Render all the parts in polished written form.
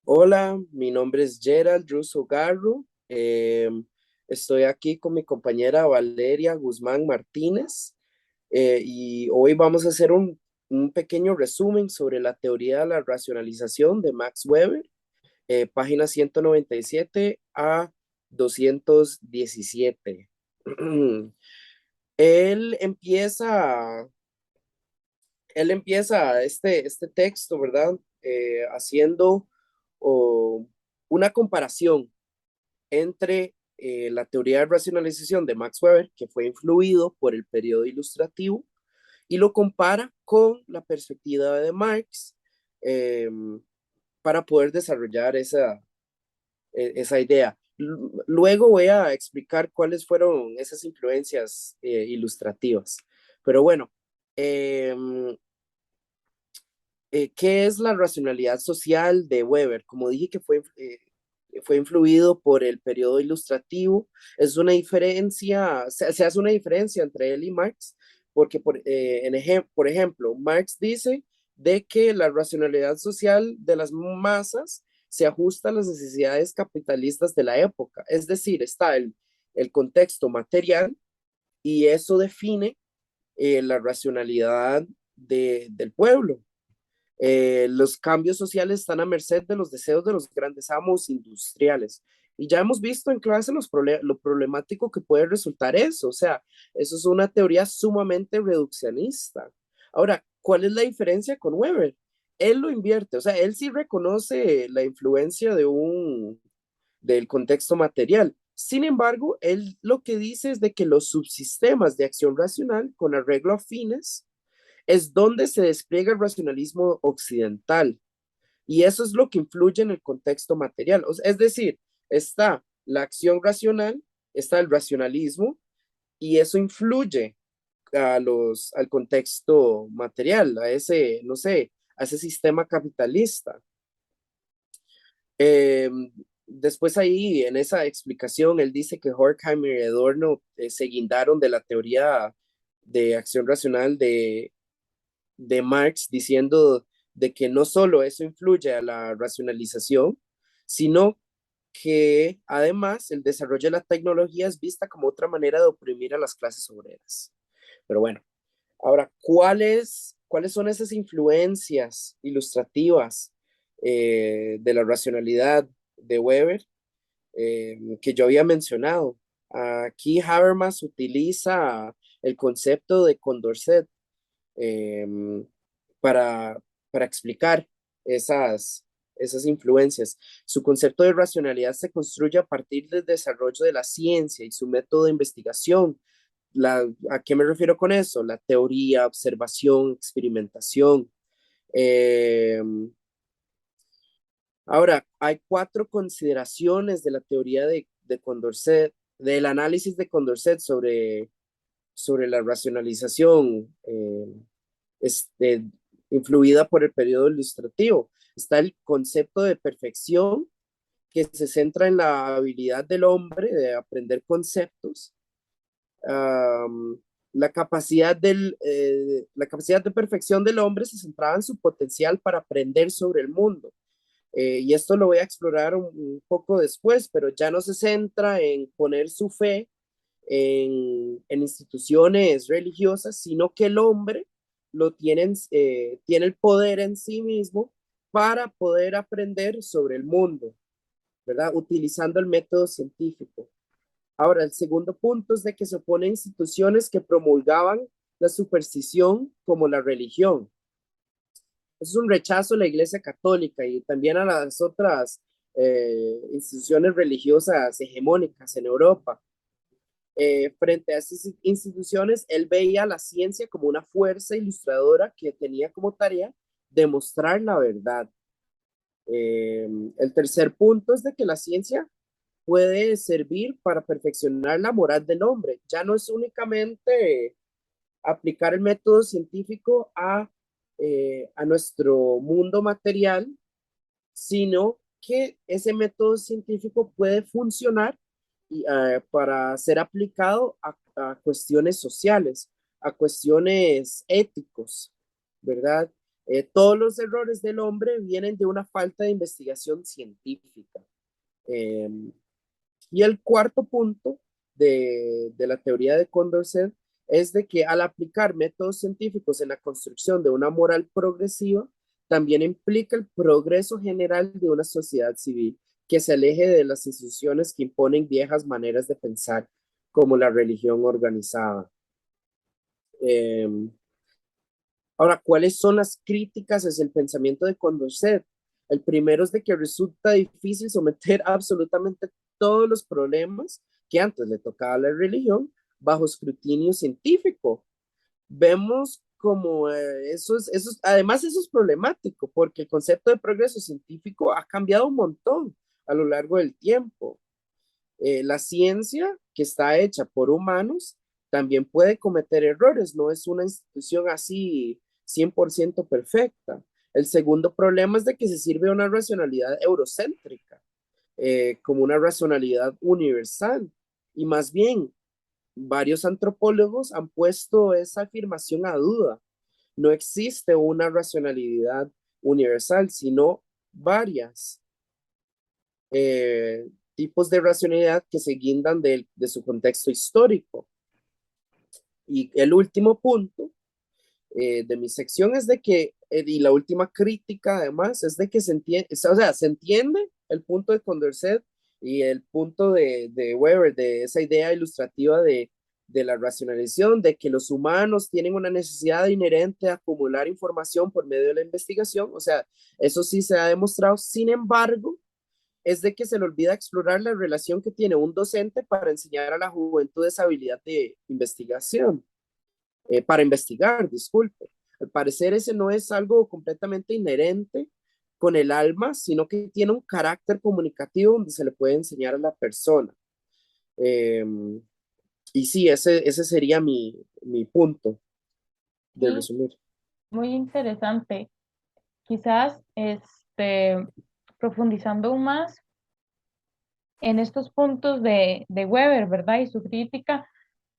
Hola, mi nombre es Gerald Russo Garro. Estoy aquí con mi compañera Valeria Guzmán Martínez y hoy vamos a hacer un pequeño resumen sobre la teoría de la racionalización de Max Weber, página 197 a 217. Él empieza, él empieza este texto, ¿verdad? Haciendo o, una comparación entre la teoría de racionalización de Max Weber, que fue influido por el periodo ilustrativo, y lo compara con la perspectiva de Marx eh, para poder desarrollar esa idea. Luego voy a explicar cuáles fueron esas influencias ilustrativas. Pero bueno, eh, ¿qué es la racionalidad social de Weber? Como dije que fue influido por el periodo ilustrativo, es una diferencia, se hace una diferencia entre él y Marx, porque por ejemplo, Marx dice de que la racionalidad social de las masas se ajusta a las necesidades capitalistas de la época, es decir, está el contexto material y eso define la racionalidad del pueblo. Los cambios sociales están a merced de los deseos de los grandes amos industriales. Y ya hemos visto en clase lo problemático que puede resultar eso. O sea, eso es una teoría sumamente reduccionista. Ahora, ¿cuál es la diferencia con Weber? Él lo invierte, o sea, él sí reconoce la influencia del contexto material. Sin embargo, él lo que dice es de que los subsistemas de acción racional con arreglo a fines es donde se despliega el racionalismo occidental. Y eso es lo que influye en el contexto material. O sea, es decir, está la acción racional, está el racionalismo, y eso influye al contexto material, a ese, no sé, a ese sistema capitalista. Eh, Después ahí, en esa explicación, él dice que Horkheimer y Adorno se guindaron de la teoría de acción racional de Marx diciendo de que no solo eso influye a la racionalización, sino que además el desarrollo de la tecnología es vista como otra manera de oprimir a las clases obreras. Pero bueno, ahora, ¿cuáles son esas influencias ilustrativas de la racionalidad de Weber que yo había mencionado? Aquí Habermas utiliza el concepto de Condorcet, eh, para, para explicar esas influencias. Su concepto de racionalidad se construye a partir del desarrollo de la ciencia y su método de investigación. ¿A qué me refiero con eso? La teoría, observación, experimentación. Eh, Ahora, hay cuatro consideraciones de la teoría de Condorcet, del análisis de Condorcet sobre la racionalización. Este, influida por el periodo ilustrativo. Está el concepto de perfección, que se centra en la habilidad del hombre de aprender conceptos, um, la capacidad de perfección del hombre se centraba en su potencial para aprender sobre el mundo. Y esto lo voy a explorar un poco después, pero ya no se centra en poner su fe en instituciones religiosas, sino que el hombre tiene el poder en sí mismo para poder aprender sobre el mundo, ¿verdad? Utilizando el método científico. Ahora, el segundo punto es de que se opone a instituciones que promulgaban la superstición como la religión. Eso es un rechazo a la Iglesia Católica y también a las otras instituciones religiosas hegemónicas en Europa. Frente a estas instituciones, él veía la ciencia como una fuerza ilustradora que tenía como tarea demostrar la verdad. El tercer punto es de que la ciencia puede servir para perfeccionar la moral del hombre. Ya no es únicamente aplicar el método científico a nuestro mundo material, sino que ese método científico puede funcionar para ser aplicado a cuestiones sociales, a cuestiones éticos, ¿verdad? Todos los errores del hombre vienen de una falta de investigación científica. Eh, y el cuarto punto de la teoría de Condorcet es de que al aplicar métodos científicos en la construcción de una moral progresiva, también implica el progreso general de una sociedad civil que se aleje de las instituciones que imponen viejas maneras de pensar, como la religión organizada. Eh, Ahora, ¿cuáles son las críticas hacia el pensamiento de Condorcet? El primero es de que resulta difícil someter absolutamente todos los problemas que antes le tocaba a la religión bajo escrutinio científico. Vemos como además eso es problemático porque el concepto de progreso científico ha cambiado un montón a lo largo del tiempo. La ciencia que está hecha por humanos también puede cometer errores, no es una institución así 100% perfecta. El segundo problema es de que se sirve de una racionalidad eurocéntrica, como una racionalidad universal. Y más bien, varios antropólogos han puesto esa afirmación a duda. No existe una racionalidad universal, sino varias tipos de racionalidad que se guindan de su contexto histórico. Y el último punto de mi sección es de que, y la última crítica además, es de que se entiende, o sea, se entiende el punto de Condorcet y el punto de Weber, de esa idea ilustrativa de la racionalización, de que los humanos tienen una necesidad inherente de acumular información por medio de la investigación, o sea, eso sí se ha demostrado. Sin embargo, es de que se le olvida explorar la relación que tiene un docente para enseñar a la juventud esa habilidad de investigación, para investigar, disculpe. Al parecer ese no es algo completamente inherente con el alma, sino que tiene un carácter comunicativo donde se le puede enseñar a la persona. Eh, y sí, ese sería mi punto de Sí, resumir. muy interesante. Quizás profundizando aún más en estos puntos de Weber, ¿verdad? Y su crítica,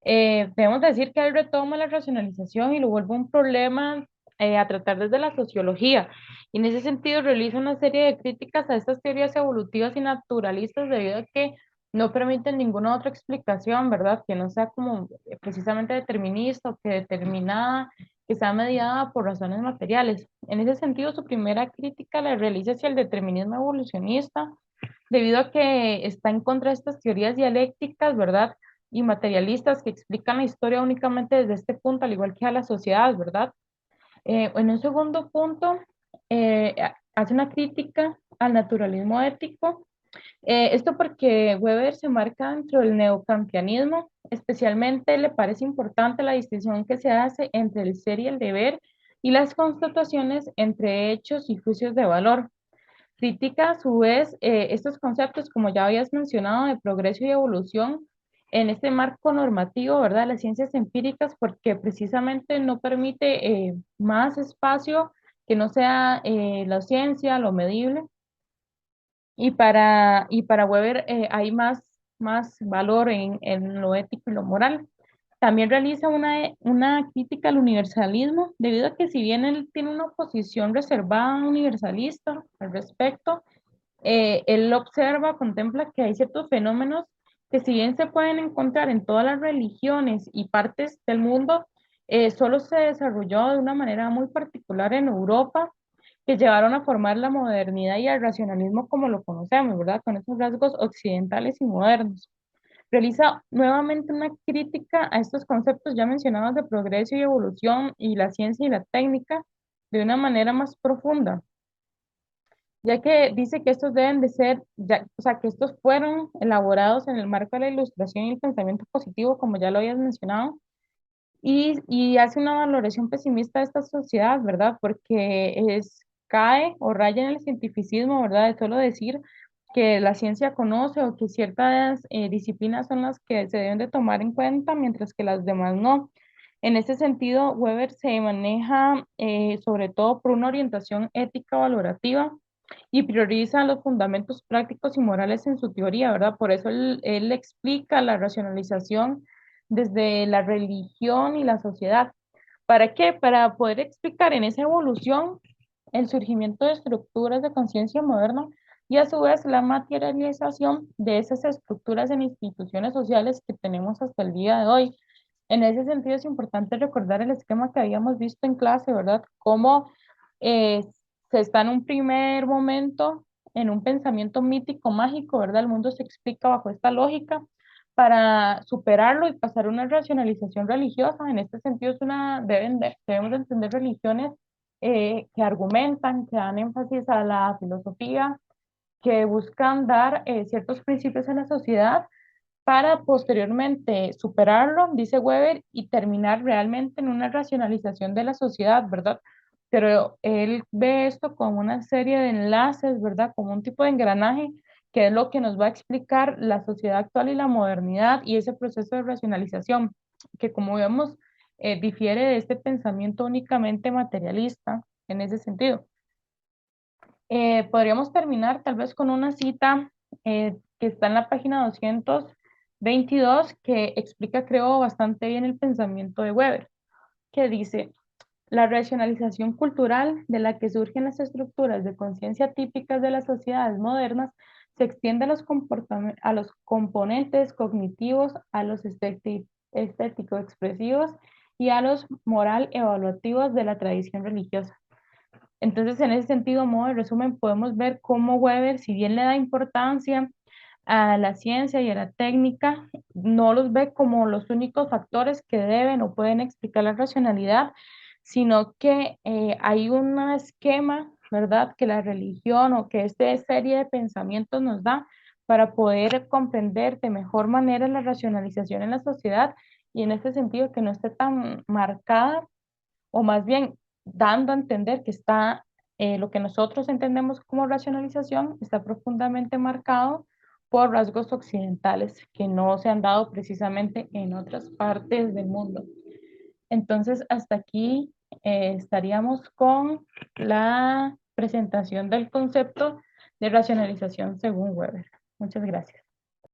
debemos decir que él retoma la racionalización y lo vuelve un problema a tratar desde la sociología. Y en ese sentido realiza una serie de críticas a estas teorías evolutivas y naturalistas debido a que no permiten ninguna otra explicación, ¿verdad? Que no sea como precisamente determinista o que determinada, que sea mediada por razones materiales. En ese sentido, su primera crítica la realiza hacia el determinismo evolucionista debido a que está en contra de estas teorías dialécticas, ¿verdad? Y materialistas que explican la historia únicamente desde este punto, al igual que a la sociedad, ¿verdad? En un segundo punto, hace una crítica al naturalismo ético. Esto porque Weber se marca dentro del neokantianismo, especialmente le parece importante la distinción que se hace entre el ser y el deber y las constataciones entre hechos y juicios de valor. Critica a su vez estos conceptos, como ya habías mencionado, de progreso y evolución en este marco normativo, ¿verdad? Las ciencias empíricas, porque precisamente no permite más espacio que no sea la ciencia, lo medible, y para Weber hay más valor en lo ético y lo moral. También realiza una crítica al universalismo, debido a que si bien él tiene una posición reservada universalista al respecto, él observa, contempla que hay ciertos fenómenos que si bien se pueden encontrar en todas las religiones y partes del mundo, solo se desarrolló de una manera muy particular en Europa, que llevaron a formar la modernidad y el racionalismo como lo conocemos, ¿verdad? Con esos rasgos occidentales y modernos. Realiza nuevamente una crítica a estos conceptos ya mencionados de progreso y evolución y la ciencia y la técnica de una manera más profunda, ya que dice que estos deben de ser, ya, o sea, que estos fueron elaborados en el marco de la ilustración y el pensamiento positivo, como ya lo habías mencionado, y hace una valoración pesimista de esta sociedad, ¿verdad? Porque cae o raya en el cientificismo, ¿verdad? De solo decir que la ciencia conoce o que ciertas disciplinas son las que se deben de tomar en cuenta, mientras que las demás no. En ese sentido, Weber se maneja sobre todo por una orientación ética valorativa y prioriza los fundamentos prácticos y morales en su teoría, ¿verdad? Por eso él explica la racionalización desde la religión y la sociedad. ¿Para qué? Para poder explicar en esa evolución el surgimiento de estructuras de conciencia moderna y a su vez la materialización de esas estructuras en instituciones sociales que tenemos hasta el día de hoy. En ese sentido es importante recordar el esquema que habíamos visto en clase, ¿verdad? Cómo eh, se está en un primer momento en un pensamiento mítico, mágico, ¿verdad? El mundo se explica bajo esta lógica para superarlo y pasar a una racionalización religiosa. En este sentido, debemos de entender religiones que argumentan, que dan énfasis a la filosofía, que buscan dar ciertos principios a la sociedad para posteriormente superarlo, dice Weber, y terminar realmente en una racionalización de la sociedad, ¿verdad? Pero él ve esto como una serie de enlaces, ¿verdad? Como un tipo de engranaje que es lo que nos va a explicar la sociedad actual y la modernidad y ese proceso de racionalización, que como vemos, difiere de este pensamiento únicamente materialista en ese sentido. Podríamos terminar tal vez con una cita que está en la página 222 que explica, creo, bastante bien el pensamiento de Weber, que dice, la racionalización cultural de la que surgen las estructuras de conciencia típicas de las sociedades modernas se extiende a a los componentes cognitivos, a los estético-expresivos y a los moral evaluativos de la tradición religiosa. Entonces, en ese sentido, a modo de resumen, podemos ver cómo Weber, si bien le da importancia a la ciencia y a la técnica, no los ve como los únicos factores que deben o pueden explicar la racionalidad, sino que hay un esquema, ¿verdad?, que la religión o que esta serie de pensamientos nos da para poder comprender de mejor manera la racionalización en la sociedad y en ese sentido que no esté tan marcada o más bien dando a entender que está lo que nosotros entendemos como racionalización está profundamente marcado por rasgos occidentales que no se han dado precisamente en otras partes del mundo. Entonces, hasta aquí estaríamos con la presentación del concepto de racionalización según Weber. Muchas gracias.